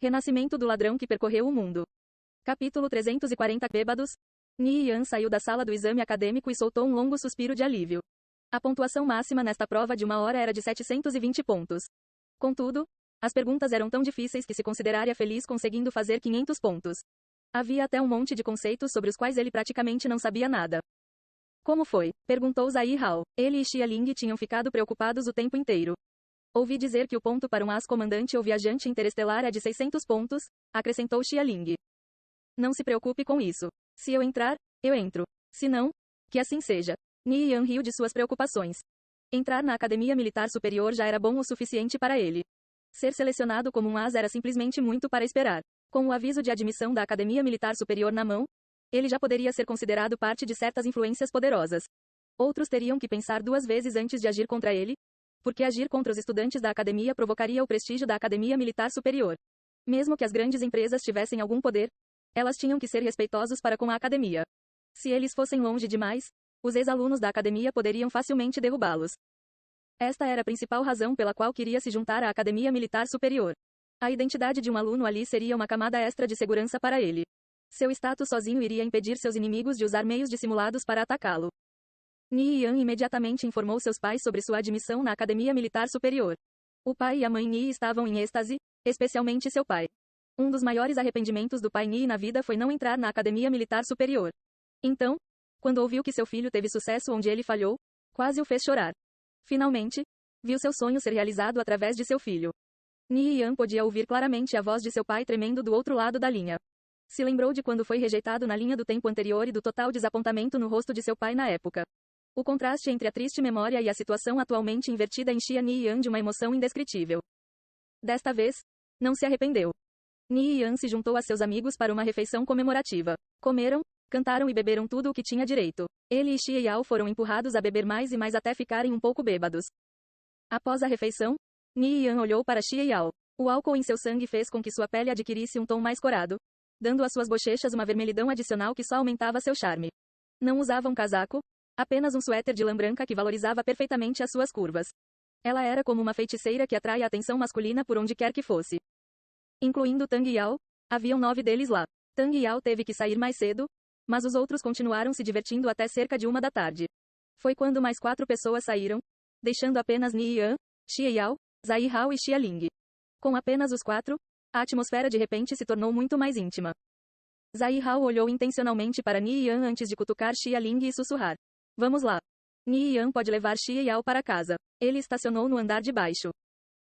Renascimento do ladrão que percorreu o mundo. Capítulo 340 Bêbados. Ni Yan saiu da sala do exame acadêmico e soltou um longo suspiro de alívio. A pontuação máxima nesta prova de 1 hora era de 720 pontos. Contudo, as perguntas eram tão difíceis que se consideraria feliz conseguindo fazer 500 pontos. Havia até um monte de conceitos sobre os quais ele praticamente não sabia nada. Como foi? Perguntou Zai Hao. Ele e Xia Ling tinham ficado preocupados o tempo inteiro. Ouvi dizer que o ponto para um as-comandante ou viajante interestelar é de 600 pontos, acrescentou Xia Ling. Não se preocupe com isso. Se eu entrar, eu entro. Se não, que assim seja. Ni Yan riu de suas preocupações. Entrar na Academia Militar Superior já era bom o suficiente para ele. Ser selecionado como um as era simplesmente muito para esperar. Com o aviso de admissão da Academia Militar Superior na mão, ele já poderia ser considerado parte de certas influências poderosas. Outros teriam que pensar 2 vezes antes de agir contra ele, porque agir contra os estudantes da academia provocaria o prestígio da Academia Militar Superior. Mesmo que as grandes empresas tivessem algum poder, elas tinham que ser respeitosos para com a academia. Se eles fossem longe demais, os ex-alunos da academia poderiam facilmente derrubá-los. Esta era a principal razão pela qual queria se juntar à Academia Militar Superior. A identidade de um aluno ali seria uma camada extra de segurança para ele. Seu status sozinho iria impedir seus inimigos de usar meios dissimulados para atacá-lo. Ni Yan imediatamente informou seus pais sobre sua admissão na Academia Militar Superior. O pai e a mãe Ni estavam em êxtase, especialmente seu pai. Um dos maiores arrependimentos do pai Ni na vida foi não entrar na Academia Militar Superior. Então, quando ouviu que seu filho teve sucesso onde ele falhou, quase o fez chorar. Finalmente, viu seu sonho ser realizado através de seu filho. Ni Yan podia ouvir claramente a voz de seu pai tremendo do outro lado da linha. Se lembrou de quando foi rejeitado na linha do tempo anterior e do total desapontamento no rosto de seu pai na época. O contraste entre a triste memória e a situação atualmente invertida enchia Ni Yan de uma emoção indescritível. Desta vez, não se arrependeu. Ni Yan se juntou a seus amigos para uma refeição comemorativa. Comeram, cantaram e beberam tudo o que tinha direito. Ele e Xie Yao foram empurrados a beber mais e mais até ficarem um pouco bêbados. Após a refeição, Ni Yan olhou para Xie Yao. O álcool em seu sangue fez com que sua pele adquirisse um tom mais corado, dando às suas bochechas uma vermelhidão adicional que só aumentava seu charme. Não usava um casaco, apenas um suéter de lã branca que valorizava perfeitamente as suas curvas. Ela era como uma feiticeira que atrai a atenção masculina por onde quer que fosse. Incluindo Tang Yao, haviam 9 deles lá. Tang Yao teve que sair mais cedo, mas os outros continuaram se divertindo até cerca de 1 da tarde. Foi quando mais 4 pessoas saíram, deixando apenas Ni Yan, Xie Yao, Zai Hao e Xia Ling. Com apenas os 4, a atmosfera de repente se tornou muito mais íntima. Zai Hao olhou intencionalmente para Ni Yan antes de cutucar Xia Ling e sussurrar. Vamos lá. Ni Yan pode levar Xie Yao para casa. Ele estacionou no andar de baixo.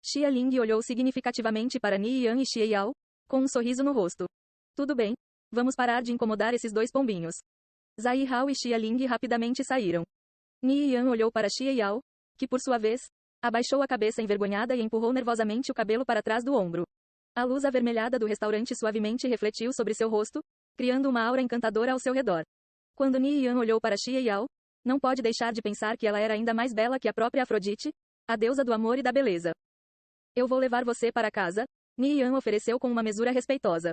Xia Ling olhou significativamente para Ni Yan e Xie Yao, com um sorriso no rosto. Tudo bem, vamos parar de incomodar esses 2 pombinhos. Zai Hao e Xia Ling rapidamente saíram. Ni Yan olhou para Xie Yao, que por sua vez, abaixou a cabeça envergonhada e empurrou nervosamente o cabelo para trás do ombro. A luz avermelhada do restaurante suavemente refletiu sobre seu rosto, criando uma aura encantadora ao seu redor. Quando Ni Yan olhou para Xie Yao, não pode deixar de pensar que ela era ainda mais bela que a própria Afrodite, a deusa do amor e da beleza. Eu vou levar você para casa, Ni Yan ofereceu com uma mesura respeitosa.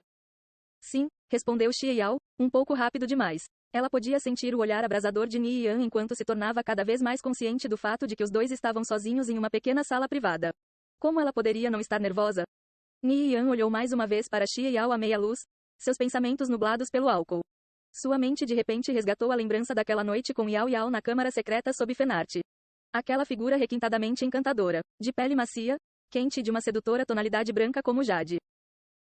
Sim, respondeu Xie Yao, um pouco rápido demais. Ela podia sentir o olhar abrasador de Ni Yan enquanto se tornava cada vez mais consciente do fato de que os 2 estavam sozinhos em uma pequena sala privada. Como ela poderia não estar nervosa? Ni Yan olhou mais uma vez para Xie Yao à meia luz, seus pensamentos nublados pelo álcool. Sua mente de repente resgatou a lembrança daquela noite com Yao Yao na câmara secreta sob Fenarte. Aquela figura requintadamente encantadora, de pele macia, quente e de uma sedutora tonalidade branca como jade.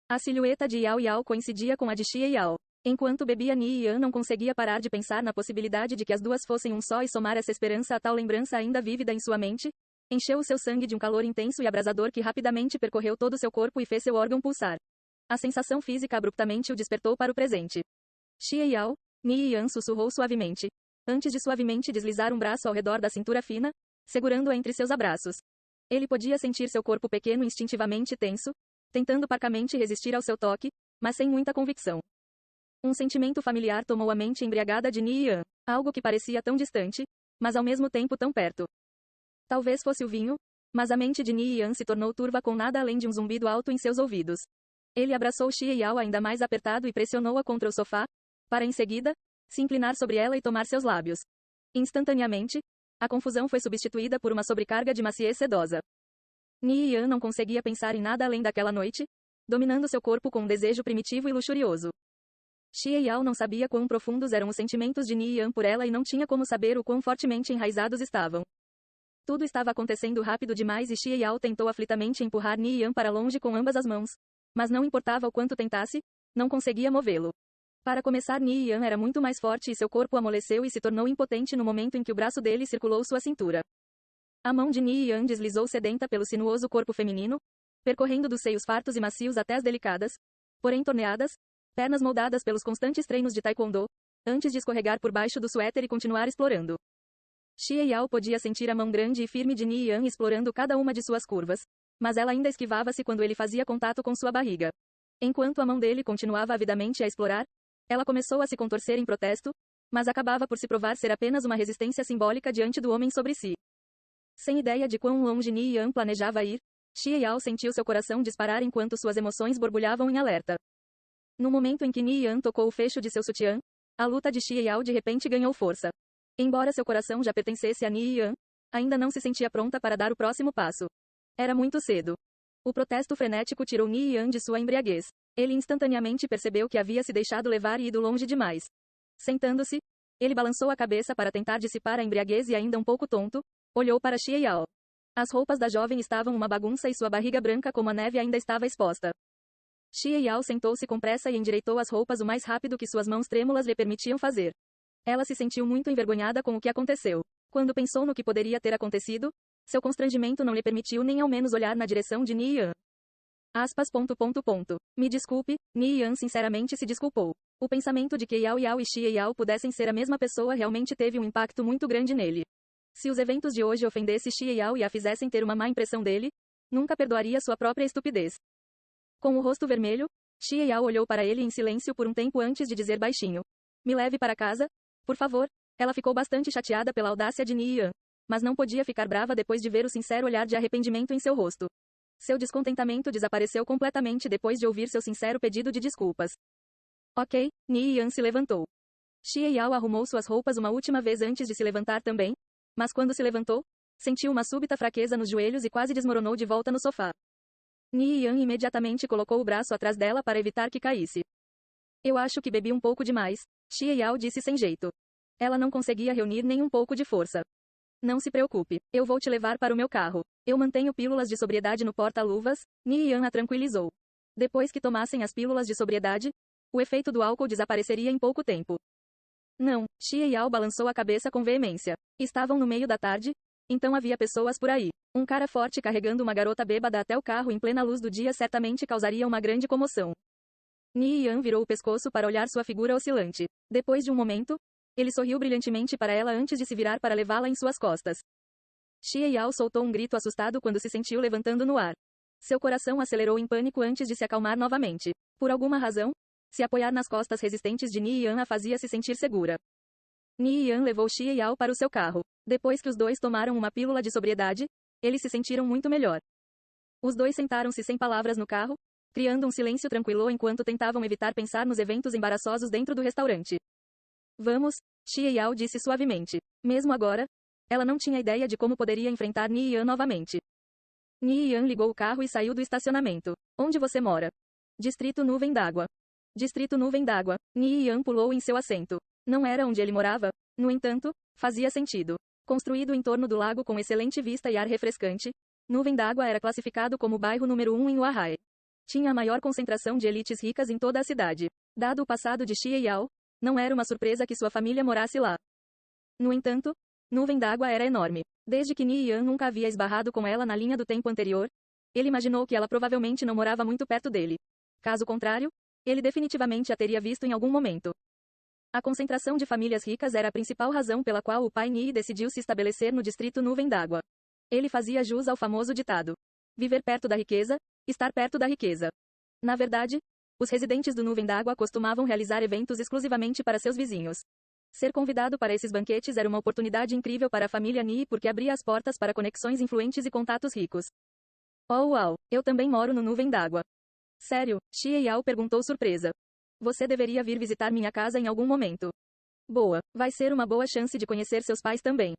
A silhueta de Yao Yao coincidia com a de Xie Yao. Enquanto bebia, Ni Yan não conseguia parar de pensar na possibilidade de que as 2 fossem um só e somar essa esperança a tal lembrança ainda vívida em sua mente, encheu o seu sangue de um calor intenso e abrasador que rapidamente percorreu todo o seu corpo e fez seu órgão pulsar. A sensação física abruptamente o despertou para o presente. Xie Yao, Ni Yan sussurrou suavemente, antes de suavemente deslizar um braço ao redor da cintura fina, segurando-a entre seus abraços. Ele podia sentir seu corpo pequeno instintivamente tenso, tentando parcamente resistir ao seu toque, mas sem muita convicção. Um sentimento familiar tomou a mente embriagada de Ni Yan, algo que parecia tão distante, mas ao mesmo tempo tão perto. Talvez fosse o vinho, mas a mente de Ni Yan se tornou turva com nada além de um zumbido alto em seus ouvidos. Ele abraçou Xie Yao ainda mais apertado e pressionou-a contra o sofá, para em seguida, se inclinar sobre ela e tomar seus lábios. Instantaneamente, a confusão foi substituída por uma sobrecarga de maciez sedosa. Ni Yan não conseguia pensar em nada além daquela noite, dominando seu corpo com um desejo primitivo e luxurioso. Xie Yao não sabia quão profundos eram os sentimentos de Ni Yan por ela e não tinha como saber o quão fortemente enraizados estavam. Tudo estava acontecendo rápido demais e Xie Yao tentou aflitamente empurrar Ni Yan para longe com ambas as mãos. Mas não importava o quanto tentasse, não conseguia movê-lo. Para começar, Ni Yan era muito mais forte e seu corpo amoleceu e se tornou impotente no momento em que o braço dele circulou sua cintura. A mão de Ni Yan deslizou sedenta pelo sinuoso corpo feminino, percorrendo dos seios fartos e macios até as delicadas, porém torneadas, pernas moldadas pelos constantes treinos de taekwondo, antes de escorregar por baixo do suéter e continuar explorando. Xie Yao podia sentir a mão grande e firme de Ni Yan explorando cada uma de suas curvas, mas ela ainda esquivava-se quando ele fazia contato com sua barriga. Enquanto a mão dele continuava avidamente a explorar, ela começou a se contorcer em protesto, mas acabava por se provar ser apenas uma resistência simbólica diante do homem sobre si. Sem ideia de quão longe Ni Yan planejava ir, Xie Yao sentiu seu coração disparar enquanto suas emoções borbulhavam em alerta. No momento em que Ni Yan tocou o fecho de seu sutiã, a luta de Xie Yao de repente ganhou força. Embora seu coração já pertencesse a Ni Yan, ainda não se sentia pronta para dar o próximo passo. Era muito cedo. O protesto frenético tirou Ni Yan de sua embriaguez. Ele instantaneamente percebeu que havia se deixado levar e ido longe demais. Sentando-se, ele balançou a cabeça para tentar dissipar a embriaguez e ainda um pouco tonto, olhou para Xie Yao. As roupas da jovem estavam uma bagunça e sua barriga branca como a neve ainda estava exposta. Xie Yao sentou-se com pressa e endireitou as roupas o mais rápido que suas mãos trêmulas lhe permitiam fazer. Ela se sentiu muito envergonhada com o que aconteceu. Quando pensou no que poderia ter acontecido, seu constrangimento não lhe permitiu nem ao menos olhar na direção de Ni Yan. Me desculpe, Ni Yan sinceramente se desculpou. O pensamento de que Yao Yao e Xie Yao pudessem ser a mesma pessoa realmente teve um impacto muito grande nele. Se os eventos de hoje ofendessem Xie Yao e a fizessem ter uma má impressão dele, nunca perdoaria sua própria estupidez. Com o rosto vermelho, Xie Yao olhou para ele em silêncio por um tempo antes de dizer baixinho: "Me leve para casa, por favor." Ela ficou bastante chateada pela audácia de Ni Yan, mas não podia ficar brava depois de ver o sincero olhar de arrependimento em seu rosto. Seu descontentamento desapareceu completamente depois de ouvir seu sincero pedido de desculpas. Ok, Ni Yan se levantou. Xie Yao arrumou suas roupas uma última vez antes de se levantar também, mas quando se levantou, sentiu uma súbita fraqueza nos joelhos e quase desmoronou de volta no sofá. Ni Yan imediatamente colocou o braço atrás dela para evitar que caísse. "Eu acho que bebi um pouco demais", Xie Yao disse sem jeito. Ela não conseguia reunir nem um pouco de força. "Não se preocupe, eu vou te levar para o meu carro. Eu mantenho pílulas de sobriedade no porta-luvas", Ni Yan a tranquilizou. Depois que tomassem as pílulas de sobriedade, o efeito do álcool desapareceria em pouco tempo. Não, Xie Yao balançou a cabeça com veemência. Estavam no meio da tarde, então havia pessoas por aí. Um cara forte carregando uma garota bêbada até o carro em plena luz do dia certamente causaria uma grande comoção. Ni Yan virou o pescoço para olhar sua figura oscilante. Depois de um momento, ele sorriu brilhantemente para ela antes de se virar para levá-la em suas costas. Xie Yao soltou um grito assustado quando se sentiu levantando no ar. Seu coração acelerou em pânico antes de se acalmar novamente. Por alguma razão, se apoiar nas costas resistentes de Ni Yan a fazia se sentir segura. Ni Yan levou Xie Yao para o seu carro. Depois que os dois tomaram uma pílula de sobriedade, eles se sentiram muito melhor. Os dois sentaram-se sem palavras no carro, criando um silêncio tranquilo enquanto tentavam evitar pensar nos eventos embaraçosos dentro do restaurante. "Vamos", Xie Yao disse suavemente. Mesmo agora, ela não tinha ideia de como poderia enfrentar Ni Yan novamente. Ni Yan ligou o carro e saiu do estacionamento. "Onde você mora?" "Distrito Nuvem d'Água." Distrito Nuvem d'Água. Ni Yan pulou em seu assento. Não era onde ele morava, no entanto, fazia sentido. Construído em torno do lago com excelente vista e ar refrescante, Nuvem d'Água era classificado como o bairro número 1 em Huahai. Tinha a maior concentração de elites ricas em toda a cidade. Dado o passado de Xie Yao, não era uma surpresa que sua família morasse lá. No entanto, Nuvem d'Água era enorme. Desde que Ni Yan nunca havia esbarrado com ela na linha do tempo anterior, ele imaginou que ela provavelmente não morava muito perto dele. Caso contrário, ele definitivamente a teria visto em algum momento. A concentração de famílias ricas era a principal razão pela qual o pai Ni decidiu se estabelecer no distrito Nuvem d'Água. Ele fazia jus ao famoso ditado: viver perto da riqueza, estar perto da riqueza. Na verdade, os residentes do Nuvem d'Água costumavam realizar eventos exclusivamente para seus vizinhos. Ser convidado para esses banquetes era uma oportunidade incrível para a família Ni porque abria as portas para conexões influentes e contatos ricos. "Oh uau, eu também moro no Nuvem d'Água." "Sério?" Xie Yao perguntou surpresa. "Você deveria vir visitar minha casa em algum momento." "Boa, vai ser uma boa chance de conhecer seus pais também."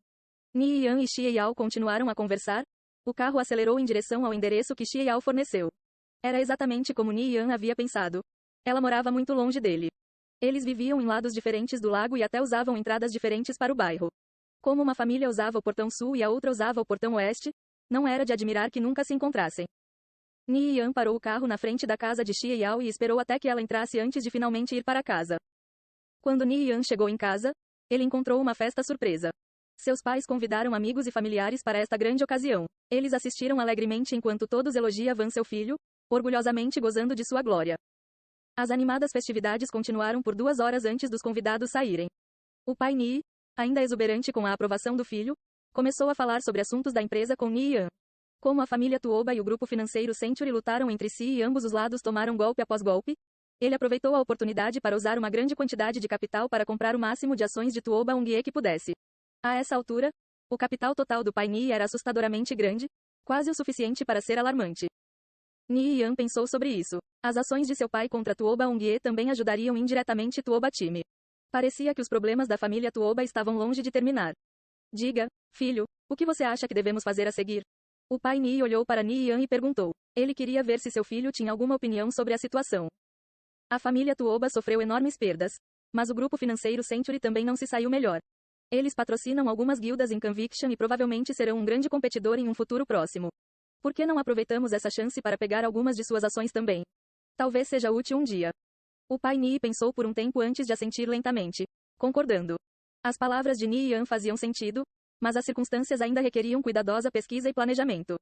Ni Yan e Xie Yao continuaram a conversar. O carro acelerou em direção ao endereço que Xie Yao forneceu. Era exatamente como Ni Yan havia pensado. Ela morava muito longe dele. Eles viviam em lados diferentes do lago e até usavam entradas diferentes para o bairro. Como uma família usava o portão sul e a outra usava o portão oeste, não era de admirar que nunca se encontrassem. Ni Yan parou o carro na frente da casa de Xie Yao e esperou até que ela entrasse antes de finalmente ir para casa. Quando Ni Yan chegou em casa, ele encontrou uma festa surpresa. Seus pais convidaram amigos e familiares para esta grande ocasião. Eles assistiram alegremente enquanto todos elogiavam seu filho, orgulhosamente gozando de sua glória. As animadas festividades continuaram por 2 horas antes dos convidados saírem. O pai Ni, ainda exuberante com a aprovação do filho, começou a falar sobre assuntos da empresa com Ni Yan. Como a família Tuoba e o grupo financeiro Century lutaram entre si e ambos os lados tomaram golpe após golpe, ele aproveitou a oportunidade para usar uma grande quantidade de capital para comprar o máximo de ações de Tuoba Ungie que pudesse. A essa altura, o capital total do pai Ni era assustadoramente grande, quase o suficiente para ser alarmante. Ni Yan pensou sobre isso. As ações de seu pai contra Tuoba Ungie também ajudariam indiretamente Tuoba Time. Parecia que os problemas da família Tuoba estavam longe de terminar. Diga, filho, o que você acha que devemos fazer a seguir? O pai Ni olhou para Ni Yan e perguntou. Ele queria ver se seu filho tinha alguma opinião sobre a situação. A família Tuoba sofreu enormes perdas, mas o grupo financeiro Century também não se saiu melhor. Eles patrocinam algumas guildas em Conviction e provavelmente serão um grande competidor em um futuro próximo. Por que não aproveitamos essa chance para pegar algumas de suas ações também? Talvez seja útil um dia. O pai Ni pensou por um tempo antes de assentir lentamente, concordando. As palavras de Ni Yan faziam sentido, mas as circunstâncias ainda requeriam cuidadosa pesquisa e planejamento.